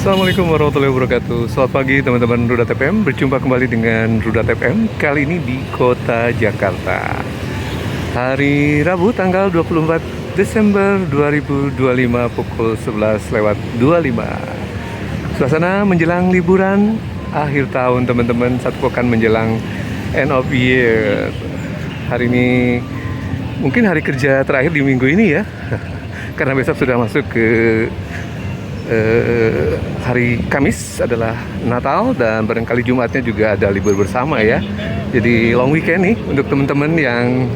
Assalamualaikum warahmatullahi wabarakatuh. Selamat pagi teman-teman Rudat FM. Berjumpa kembali dengan Rudat FM. Kali ini di kota Jakarta. Hari Rabu tanggal 24 Desember 2025 pukul 11:25. Suasana menjelang liburan akhir tahun teman-teman. Satu pekan menjelang end of year. Hari ini mungkin hari kerja terakhir di minggu ini ya. Karena besok sudah masuk ke hari Kamis adalah Natal dan barangkali Jumatnya juga ada libur bersama ya. Jadi long weekend nih untuk teman-teman yang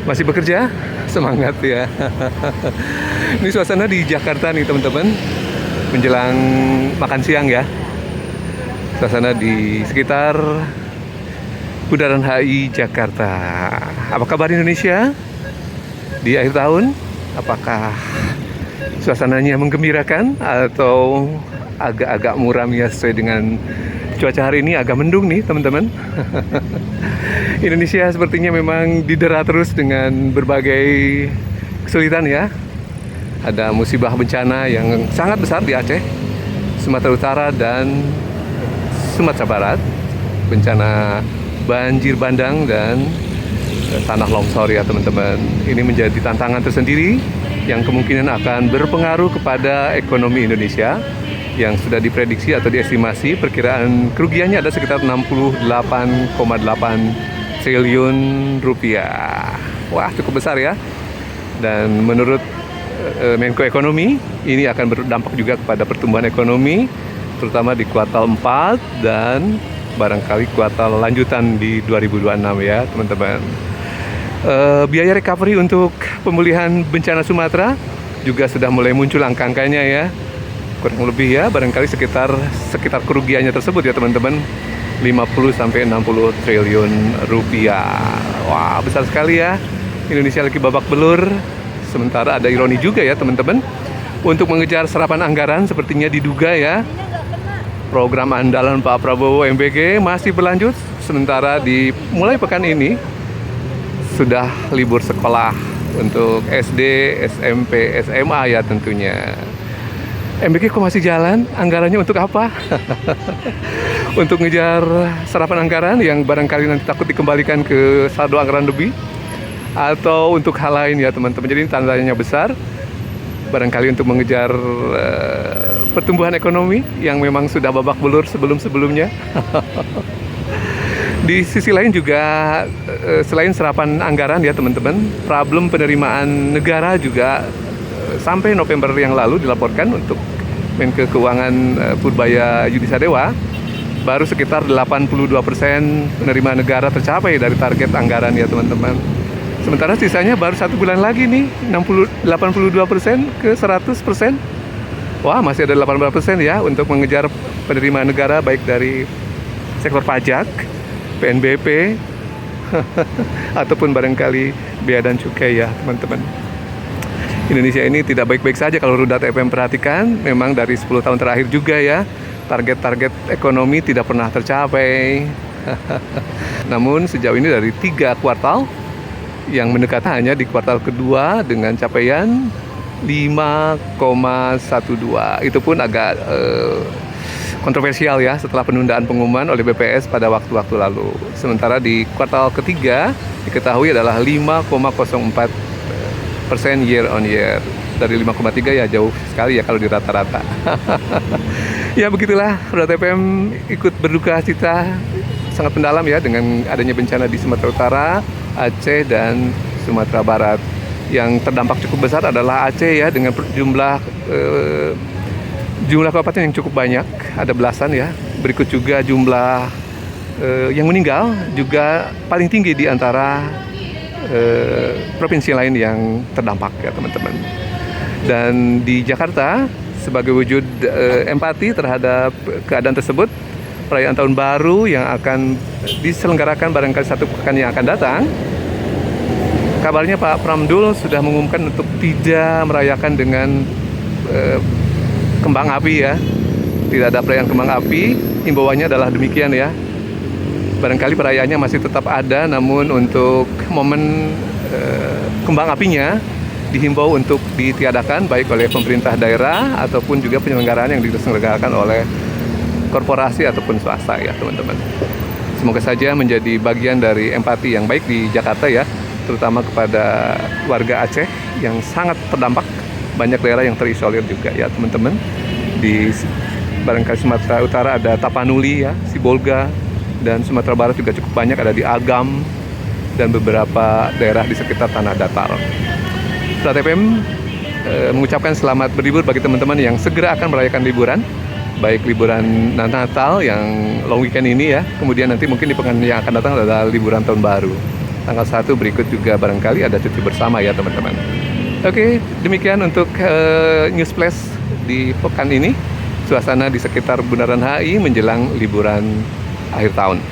masih bekerja, semangat ya. Ini suasana di Jakarta nih teman-teman, menjelang makan siang ya. Suasana di sekitar Bundaran HI Jakarta. Apa kabar Indonesia di akhir tahun? Apakah suasananya menggembirakan atau agak-agak muram ya, sesuai dengan cuaca hari ini agak mendung nih teman-teman. Indonesia sepertinya memang didera terus dengan berbagai kesulitan ya. Ada musibah bencana yang sangat besar di Aceh, Sumatera Utara dan Sumatera Barat. Bencana banjir bandang dan tanah longsor ya teman-teman. Ini menjadi tantangan tersendiri yang kemungkinan akan berpengaruh kepada ekonomi Indonesia yang sudah diprediksi atau diestimasi perkiraan kerugiannya ada sekitar 68,8 triliun rupiah. Wah, cukup besar ya. Dan menurut Menko Ekonomi, ini akan berdampak juga kepada pertumbuhan ekonomi, terutama di kuartal 4 dan barangkali kuartal lanjutan di 2026 ya teman-teman. Biaya recovery untuk pemulihan bencana Sumatera juga sudah mulai muncul angka-angkanya ya. Kurang lebih ya, barangkali sekitar kerugiannya tersebut ya teman-teman, 50-60 triliun rupiah. Wah, besar sekali ya. Indonesia lagi babak belur. Sementara ada ironi juga ya teman-teman. Untuk mengejar serapan anggaran sepertinya diduga ya, program andalan Pak Prabowo MBG masih berlanjut. Sementara di mulai pekan ini sudah libur sekolah untuk SD, SMP, SMA ya tentunya. MBG kok masih jalan? Anggarannya untuk apa? Untuk ngejar serapan anggaran yang barangkali nanti takut dikembalikan ke saldo anggaran lebih, atau untuk hal lain ya teman-teman. Jadi tandanya besar, barangkali untuk mengejar pertumbuhan ekonomi yang memang sudah babak belur sebelum-sebelumnya. Di sisi lain juga selain serapan anggaran ya teman-teman, problem penerimaan negara juga sampai November yang lalu dilaporkan untuk Menko Keuangan Purbaya Yudisadewa baru sekitar 82% penerimaan negara tercapai dari target anggaran ya teman-teman. Sementara sisanya baru 1 bulan lagi nih 82% ke 100%. Wah, masih ada 18% ya untuk mengejar penerimaan negara baik dari sektor pajak, PNBP, ataupun barangkali bea dan cukai ya teman-teman. Indonesia ini tidak baik-baik saja kalau Rudat FM perhatikan. Memang dari 10 tahun terakhir juga ya, target-target ekonomi tidak pernah tercapai. Namun sejauh ini dari 3 kuartal yang mendekati hanya di kuartal kedua dengan capaian 5,12. Itu pun agak kontroversial ya setelah penundaan pengumuman oleh BPS pada waktu-waktu lalu. Sementara di kuartal ketiga diketahui adalah 5,04% year on year. Dari 5,3 ya jauh sekali ya kalau di rata-rata. Ya begitulah, Rudat FM ikut berduka cita sangat mendalam ya dengan adanya bencana di Sumatera Utara, Aceh dan Sumatera Barat. Yang terdampak cukup besar adalah Aceh ya, dengan jumlah kabupaten yang cukup banyak, ada belasan ya. Berikut juga jumlah yang meninggal juga paling tinggi di antara provinsi lain yang terdampak ya teman-teman. Dan di Jakarta sebagai wujud empati terhadap keadaan tersebut, perayaan tahun baru yang akan diselenggarakan barangkali 1 pekan yang akan datang, kabarnya Pak Pramdul sudah mengumumkan untuk tidak merayakan dengan kembang api ya. Tidak ada perayaan kembang api. Himbauannya adalah demikian ya. Barangkali perayaannya masih tetap ada, namun untuk momen kembang apinya dihimbau untuk ditiadakan baik oleh pemerintah daerah ataupun juga penyelenggaraan yang diselenggarakan oleh korporasi ataupun swasta ya teman-teman. Semoga saja menjadi bagian dari empati yang baik di Jakarta ya, terutama kepada warga Aceh yang sangat terdampak. Banyak daerah yang terisolir juga ya teman-teman. Di barangkali Sumatera Utara ada Tapanuli ya, Sibolga, dan Sumatera Barat juga cukup banyak, ada di Agam dan beberapa daerah di sekitar Tanah Datar. Plat FM mengucapkan selamat berlibur bagi teman-teman yang segera akan merayakan liburan, baik liburan Natal yang long weekend ini ya, kemudian nanti mungkin di pekan yang akan datang adalah liburan tahun baru. Tanggal 1 berikut juga barangkali ada cuti bersama ya teman-teman. Oke, demikian untuk News Flash di pekan ini. Suasana di sekitar Bundaran HI menjelang liburan akhir tahun.